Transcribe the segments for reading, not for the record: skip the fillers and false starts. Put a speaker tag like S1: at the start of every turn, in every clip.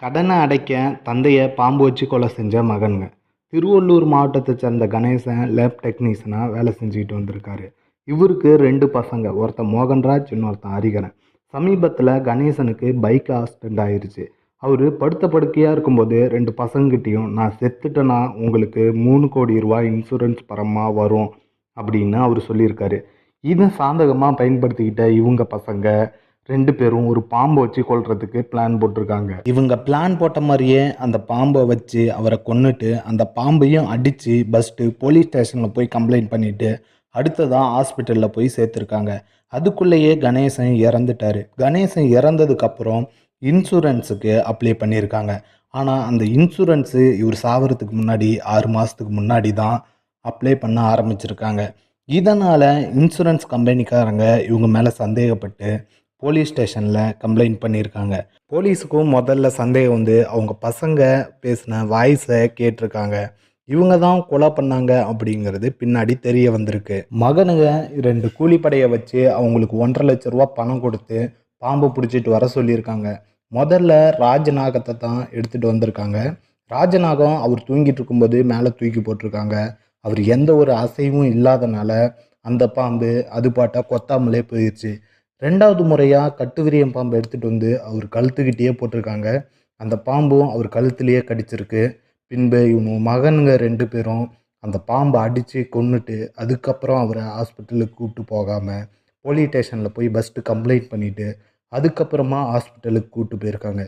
S1: கடனை அடைக்க தந்தையை பாம்பு வச்சு கொலை செஞ்ச மகனுங்க. திருவள்ளூர் மாவட்டத்தை சேர்ந்த கணேசன் லேப் டெக்னீஷியனாக வேலை செஞ்சுக்கிட்டு வந்திருக்காரு. இவருக்கு 2 பசங்க, ஒருத்தன் மோகன்ராஜ், இன்னொருத்தன் ஹரிகரன். சமீபத்தில் கணேசனுக்கு பைக் ஆக்சிடென்ட் ஆயிருச்சு. அவர் படுத்த படுக்கையாக இருக்கும்போது 2 பசங்ககிட்டையும் நான் செத்துட்டேன்னா உங்களுக்கு 3 கோடி ரூபாய் இன்சூரன்ஸ் பரமாக வரும் அப்படின்னு அவர் சொல்லியிருக்காரு. இதை சாதகமாக பயன்படுத்திக்கிட்ட இவங்க பசங்க 2 பேரும் ஒரு பாம்பை வச்சு கொல்றதுக்கு பிளான் போட்டிருக்காங்க. இவங்க பிளான் போட்ட மாதிரியே அந்த பாம்பை வச்சு அவரை கொன்னுட்டு அந்த பாம்பையும் அடித்து பஸ்ட்டு போலீஸ் ஸ்டேஷனில் போய் கம்ப்ளைண்ட் பண்ணிவிட்டு அடுத்ததான் ஹாஸ்பிட்டலில் போய் சேர்த்துருக்காங்க. அதுக்குள்ளேயே கணேசன் இறந்துட்டார். கணேசன் இறந்ததுக்கப்புறம் இன்சூரன்ஸுக்கு அப்ளை பண்ணியிருக்காங்க. ஆனால் அந்த இன்சூரன்ஸு இவர் சாவறதுக்கு முன்னாடி 6 மாதத்துக்கு முன்னாடி தான் அப்ளை பண்ண ஆரம்பிச்சிருக்காங்க. இதனால் இன்சூரன்ஸ் கம்பெனிக்காரங்க இவங்க மேலே சந்தேகப்பட்டு போலீஸ் ஸ்டேஷனில் கம்ப்ளைண்ட் பண்ணியிருக்காங்க. போலீஸுக்கும் முதல்ல சந்தேகம் வந்து அவங்க பசங்க பேசின வாய்ஸை கேட்டிருக்காங்க. இவங்க தான் கொலை பண்ணாங்க அப்படிங்கிறது பின்னாடி தெரிய வந்திருக்கு. மகனுங்க 2 கூலிப்படையை வச்சு அவங்களுக்கு 1,50,000 லட்ச ரூபா பணம் கொடுத்து பாம்பு பிடிச்சிட்டு வர சொல்லியிருக்காங்க. முதல்ல ராஜநாகத்தை தான் எடுத்துகிட்டு வந்திருக்காங்க. ராஜநாகம் அவர் தூங்கிட்டு இருக்கும்போது மேலே தூக்கி போட்டிருக்காங்க. அவர் எந்த ஒரு அசைவும் இல்லாதனால அந்த பாம்பு அது பாட்டா கொத்தாமலே போயிடுச்சு. 2வது முறையாக கட்டுவிரியம் பாம்பை எடுத்துகிட்டு வந்து அவர் கழுத்துக்கிட்டேயே போட்டிருக்காங்க. அந்த பாம்பும் அவர் கழுத்துலேயே கடிச்சிருக்கு. பின்பு இவங்க மகனுங்க 2 பேரும் அந்த பாம்பை அடித்து கொன்னுட்டு அதுக்கப்புறம் அவரை ஹாஸ்பிட்டலுக்கு கூப்பிட்டு போகாமல் போலீஸ் ஸ்டேஷனில் போய் ஃபஸ்ட்டு கம்ப்ளைண்ட் பண்ணிவிட்டு அதுக்கப்புறமா ஹாஸ்பிட்டலுக்கு கூப்பிட்டு போயிருக்காங்க.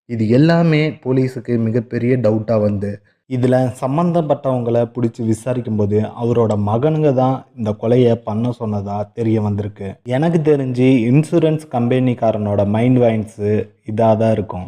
S1: இது எல்லாமே போலீஸுக்கு மிகப்பெரிய டவுட்டாக வந்து இதில் சம்மந்தப்பட்டவங்களை பிடிச்சி விசாரிக்கும்போது அவரோட மகனுங்க தான் இந்த கொலையை பண்ண சொன்னதா தெரிய வந்திருக்கு. எனக்கு தெரிஞ்சு இன்சூரன்ஸ் கம்பெனிக்காரனோட மைண்ட் வாய்ஸு இதாக தான் இருக்கும்.